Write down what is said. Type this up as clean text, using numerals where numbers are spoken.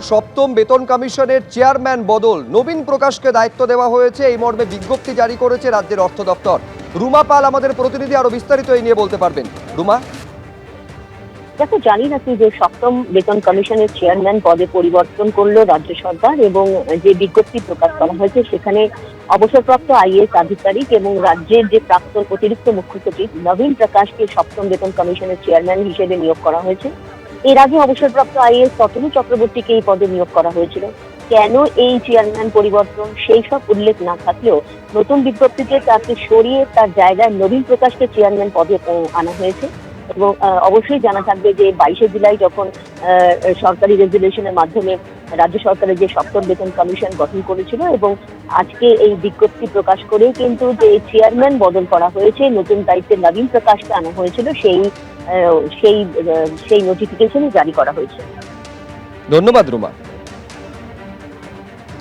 সপ্তম বেতন কমিশনের চেয়ারম্যান বদল, নবীন প্রকাশকে দায়িত্ব দেওয়া হয়েছে, এই মর্মে বিজ্ঞপ্তি জারি করেছে রাজ্যের অর্থ দপ্তর। রুমা পাল আমাদের প্রতিনিধি, আরো বিস্তারিত এই নিয়ে বলতে পারবেন। রুমা, দেখো, জানি নাকি যে সপ্তম বেতন কমিশনের চেয়ারম্যান পদে পরিবর্তন করলো রাজ্য সরকার এবং যে বিজ্ঞপ্তি প্রকাশ করা হয়েছে সেখানে অবসরপ্রাপ্ত আইএএস আধিকারিক এবং রাজ্যের যে প্রাক্তন অতিরিক্ত মুখ্য সচিব নবীন প্রকাশকে সপ্তম বেতন কমিশনের চেয়ারম্যান হিসেবে নিয়োগ করা হয়েছে। এর আগে অবসরপ্রাপ্ত আইএএস ততনু চক্রবর্তীকে এই পদে নিয়োগ করা হয়েছিল। কেন এই চেয়ারম্যান পরিবর্তন সেই সব উল্লেখ না থাকলেও নতুন বিজ্ঞপ্তিতে তাকে সরিয়ে তার জায়গায় নবীন প্রকাশকে চেয়ারম্যান পদে আনা হয়েছে। এবং অবশ্যই জানা থাকবে যে 22শে জুলাই যখন সরকারি রেজুলেশনের মাধ্যমে রাজ্য সরকারের যে সপ্তম বেতন কমিশন গঠন করেছিল এবং আজকে এই বিজ্ঞপ্তি প্রকাশ করে কিন্তু যে চেয়ারম্যান বদল করা হয়েছে, নতুন দায়িত্বে নবীন প্রকাশকে আনা হয়েছিল, সেই নোটিফিকেশনই জারি করা হয়েছে। ধন্যবাদ রুমা।